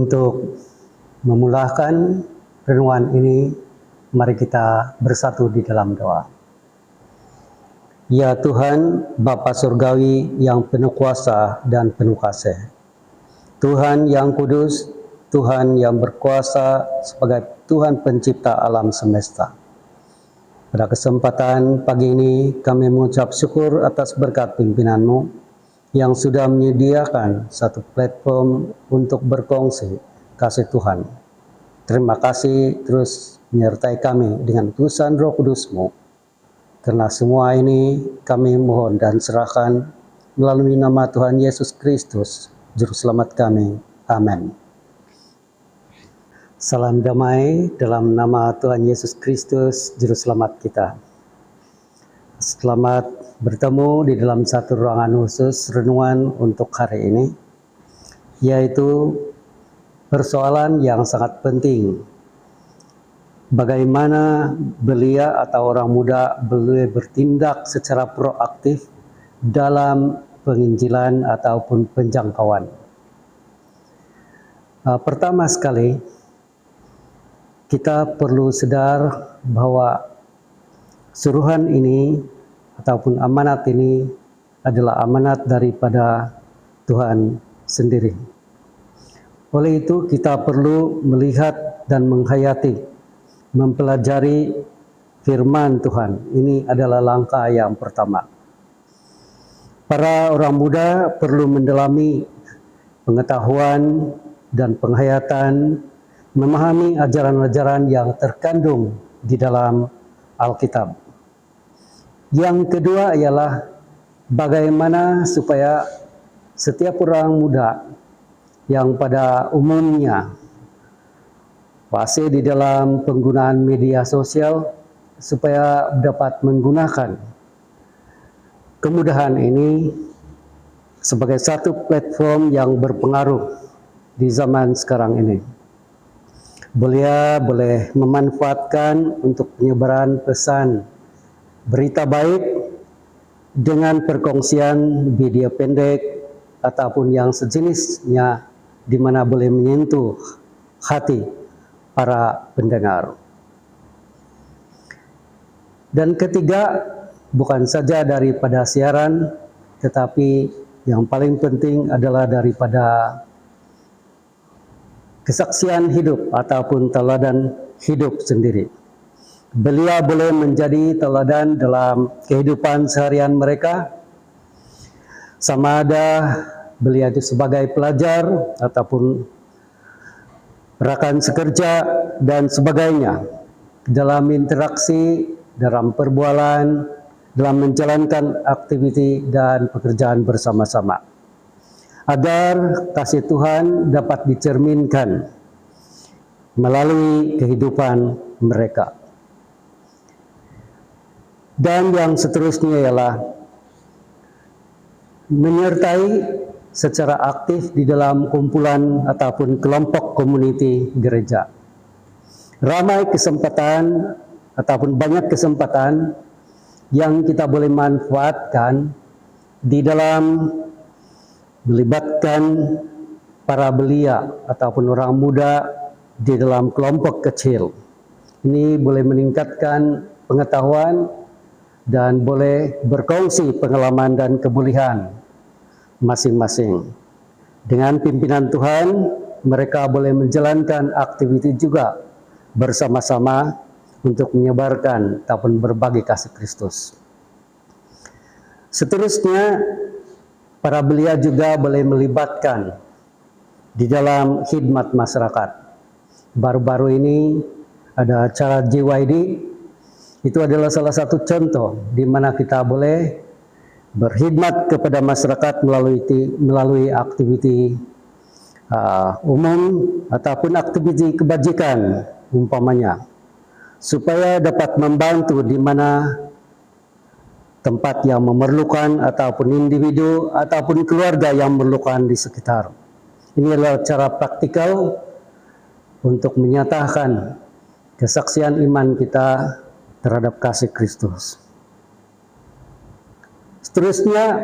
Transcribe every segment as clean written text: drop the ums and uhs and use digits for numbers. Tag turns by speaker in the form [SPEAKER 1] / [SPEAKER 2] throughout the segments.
[SPEAKER 1] Untuk memulakan renungan ini, mari kita bersatu di dalam doa. Ya Tuhan, Bapa Surgawi yang penuh kuasa dan penuh kasih, Tuhan yang kudus, Tuhan yang berkuasa sebagai Tuhan pencipta alam semesta. Pada kesempatan pagi ini kami mengucap syukur atas berkat pimpinan-Mu yang sudah menyediakan satu platform untuk berkongsi kasih Tuhan. Terima kasih terus menyertai kami dengan tulisan Roh Kudus-Mu. Karena semua ini kami mohon dan serahkan melalui nama Tuhan Yesus Kristus, Juru Selamat kami. Amin. Salam damai dalam nama Tuhan Yesus Kristus, Juru Selamat kita. Selamat bertemu di dalam satu ruangan khusus renungan untuk hari ini, yaitu persoalan yang sangat penting. Bagaimana belia atau orang muda boleh bertindak secara proaktif dalam penginjilan ataupun penjangkauan. Pertama sekali, kita perlu sadar bahwa suruhan ini ataupun amanat ini adalah amanat daripada Tuhan sendiri. Oleh itu kita perlu melihat dan menghayati, mempelajari firman Tuhan. Ini adalah langkah yang pertama. Para orang muda perlu mendalami pengetahuan dan penghayatan, memahami ajaran-ajaran yang terkandung di dalam Alkitab. Yang kedua ialah bagaimana supaya setiap orang muda yang pada umumnya fasih di dalam penggunaan media sosial supaya dapat menggunakan kemudahan ini sebagai satu platform yang berpengaruh di zaman sekarang ini. Belia boleh memanfaatkan untuk penyebaran pesan berita baik dengan perkongsian video pendek ataupun yang sejenisnya di mana boleh menyentuh hati para pendengar. Dan ketiga, bukan saja daripada siaran, tetapi yang paling penting adalah daripada kesaksian hidup ataupun teladan hidup sendiri. Belia boleh menjadi teladan dalam kehidupan seharian mereka, sama ada belia itu sebagai pelajar ataupun rekan sekerja dan sebagainya, dalam interaksi, dalam perbualan, dalam menjalankan aktiviti dan pekerjaan bersama-sama, agar kasih Tuhan dapat dicerminkan melalui kehidupan mereka. Dan yang seterusnya ialah menyertai secara aktif di dalam kumpulan ataupun kelompok komuniti gereja. Ramai kesempatan ataupun banyak kesempatan yang kita boleh manfaatkan di dalam melibatkan para belia ataupun orang muda di dalam kelompok kecil. Ini boleh meningkatkan pengetahuan dan boleh berkongsi pengalaman dan kebolehan masing-masing. Dengan pimpinan Tuhan, mereka boleh menjalankan aktiviti juga bersama-sama untuk menyebarkan ataupun berbagi kasih Kristus. Seterusnya, para belia juga boleh melibatkan di dalam khidmat masyarakat. Baru-baru ini ada acara JYD. Itu adalah salah satu contoh di mana kita boleh berkhidmat kepada masyarakat melalui aktiviti umum ataupun aktiviti kebajikan umpamanya, supaya dapat membantu di mana tempat yang memerlukan ataupun individu ataupun keluarga yang memerlukan di sekitar. Ini adalah cara praktikal untuk menyatakan kesaksian iman kita terhadap kasih Kristus. Seterusnya,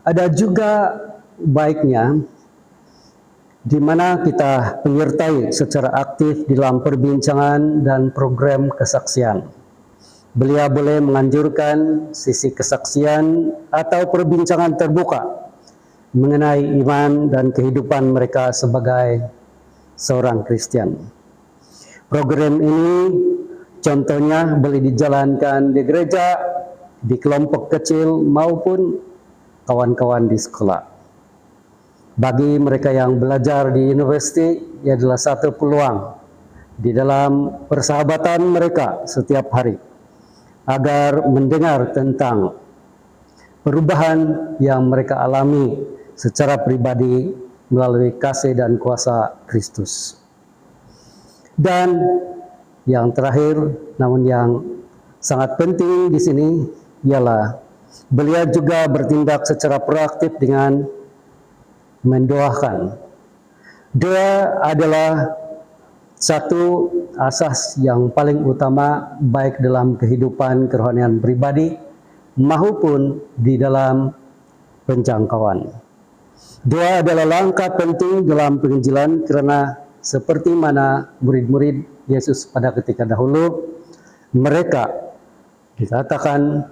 [SPEAKER 1] ada juga baiknya di mana kita penyertai secara aktif dalam perbincangan dan program kesaksian. Beliau boleh menganjurkan sisi kesaksian atau perbincangan terbuka mengenai iman dan kehidupan mereka sebagai seorang Kristen. Program ini contohnya boleh dijalankan di gereja, di kelompok kecil maupun kawan-kawan di sekolah. Bagi mereka yang belajar di universiti, ia adalah satu peluang di dalam persahabatan mereka setiap hari agar mendengar tentang perubahan yang mereka alami secara pribadi melalui kasih dan kuasa Kristus. Dan yang terakhir, namun yang sangat penting di sini ialah beliau juga bertindak secara proaktif dengan mendoakan. Doa adalah satu asas yang paling utama baik dalam kehidupan kerohanian pribadi maupun di dalam penjangkauan. Doa adalah langkah penting dalam penginjilan karena seperti mana murid-murid Yesus pada ketika dahulu, mereka dikatakan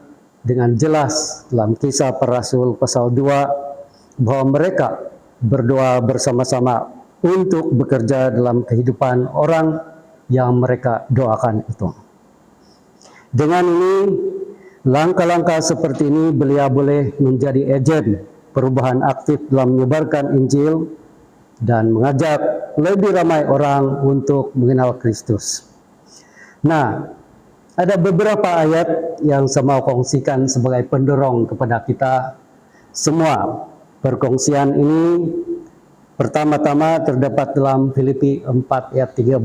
[SPEAKER 1] dengan jelas dalam Kisah Para Rasul pasal 2 bahwa mereka berdoa bersama-sama untuk bekerja dalam kehidupan orang yang mereka doakan itu. Dengan ini, langkah-langkah seperti ini beliau boleh menjadi agen perubahan aktif dalam menyebarkan Injil dan mengajak lebih ramai orang untuk mengenal Kristus. Nah, ada beberapa ayat yang saya mau kongsikan sebagai pendorong kepada kita semua. Perkongsian ini pertama-tama terdapat dalam Filipi 4 ayat 13.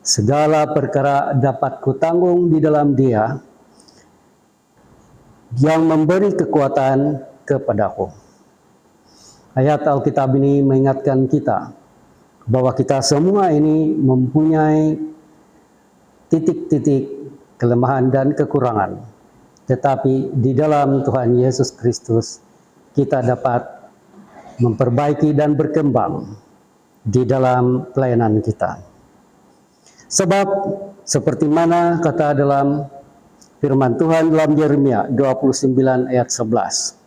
[SPEAKER 1] Segala perkara dapat kutanggung di dalam Dia yang memberi kekuatan kepadaku. Ayat Alkitab ini mengingatkan kita bahwa kita semua ini mempunyai titik-titik kelemahan dan kekurangan. Tetapi di dalam Tuhan Yesus Kristus kita dapat memperbaiki dan berkembang di dalam pelayanan kita. Sebab seperti mana kata dalam firman Tuhan dalam Yeremia 29 ayat 11.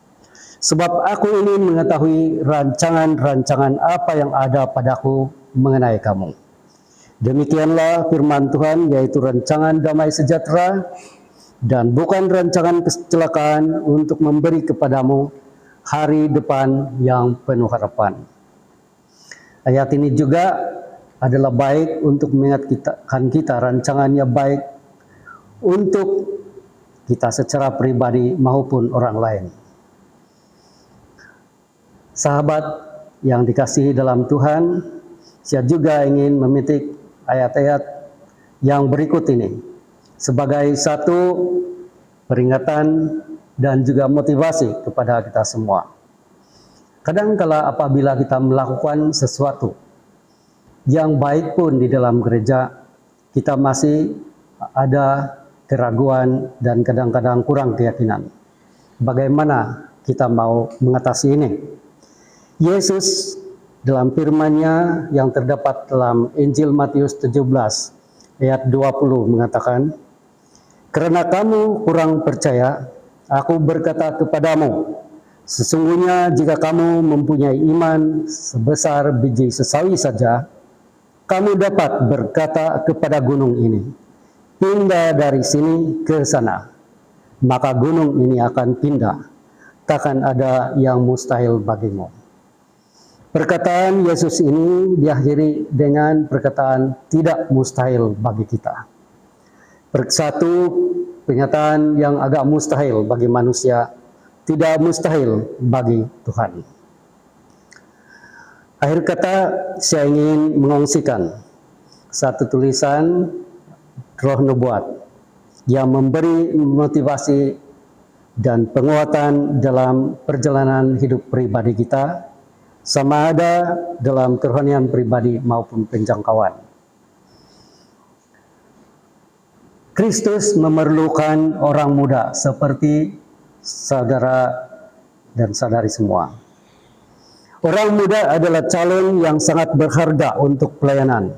[SPEAKER 1] Sebab aku ini mengetahui rancangan-rancangan apa yang ada padaku mengenai kamu. Demikianlah firman Tuhan, yaitu rancangan damai sejahtera dan bukan rancangan kecelakaan, untuk memberi kepadamu hari depan yang penuh harapan. Ayat ini juga adalah baik untuk mengingatkan kita rancangannya baik untuk kita secara pribadi maupun orang lain. Sahabat yang dikasihi dalam Tuhan, saya juga ingin memetik ayat-ayat yang berikut ini sebagai satu peringatan dan juga motivasi kepada kita semua. Kadangkala apabila kita melakukan sesuatu yang baik pun di dalam gereja, kita masih ada keraguan dan kadang-kadang kurang keyakinan. Bagaimana kita mau mengatasi ini? Yesus dalam firman-Nya yang terdapat dalam Injil Matius 17 ayat 20 mengatakan, "Karena kamu kurang percaya, Aku berkata kepadamu, sesungguhnya jika kamu mempunyai iman sebesar biji sesawi saja, kamu dapat berkata kepada gunung ini, pindah dari sini ke sana, maka gunung ini akan pindah, takkan ada yang mustahil bagimu." Perkataan Yesus ini diakhiri dengan perkataan tidak mustahil bagi kita. Satu pernyataan yang agak mustahil bagi manusia, tidak mustahil bagi Tuhan. Akhir kata, saya ingin mengongsikan satu tulisan Roh Nubuat yang memberi motivasi dan penguatan dalam perjalanan hidup pribadi kita, sama ada dalam kerohanian pribadi maupun penjangkauan. Kristus memerlukan orang muda seperti saudara dan saudari semua. Orang muda adalah calon yang sangat berharga untuk pelayanan.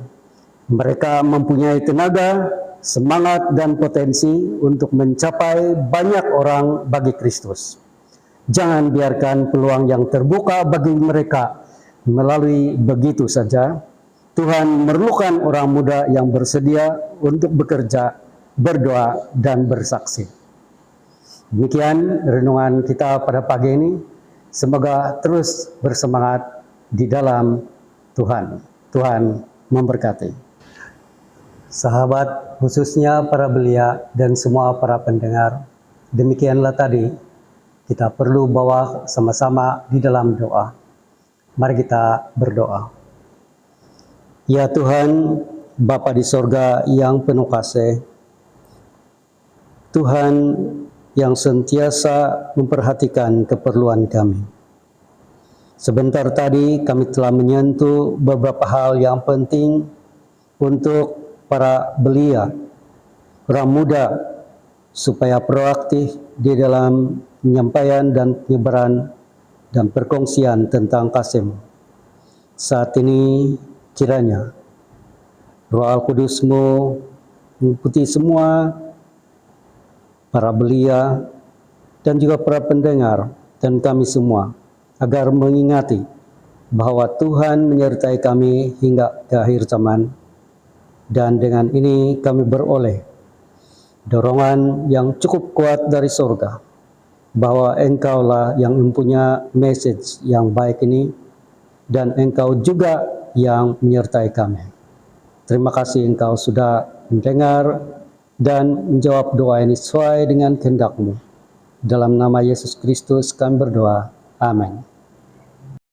[SPEAKER 1] Mereka mempunyai tenaga, semangat, dan potensi untuk mencapai banyak orang bagi Kristus. Jangan biarkan peluang yang terbuka bagi mereka melalui begitu saja. Tuhan memerlukan orang muda yang bersedia untuk bekerja, berdoa, dan bersaksi. Demikian renungan kita pada pagi ini. Semoga terus bersemangat di dalam Tuhan. Tuhan memberkati. Sahabat, khususnya para belia dan semua para pendengar, demikianlah tadi kita perlu bawa sama-sama di dalam doa. Mari kita berdoa. Ya Tuhan, Bapa di sorga yang penuh kasih, Tuhan yang sentiasa memperhatikan keperluan kami. Sebentar tadi kami telah menyentuh beberapa hal yang penting untuk para belia, orang muda, supaya proaktif di dalam penyampaian dan penyebaran dan perkongsian tentang kasih-Mu. Saat ini kiranya Roh Al-Kudus-Mu meliputi semua para belia, dan juga para pendengar, dan kami semua, agar mengingati bahwa Tuhan menyertai kami hingga ke akhir zaman, dan dengan ini kami beroleh dorongan yang cukup kuat dari surga, bahwa Engkaulah yang mempunyai message yang baik ini, dan Engkau juga yang menyertai kami. Terima kasih Engkau sudah mendengar dan menjawab doa ini sesuai dengan kehendak-Mu. Dalam nama Yesus Kristus kami berdoa. Amin.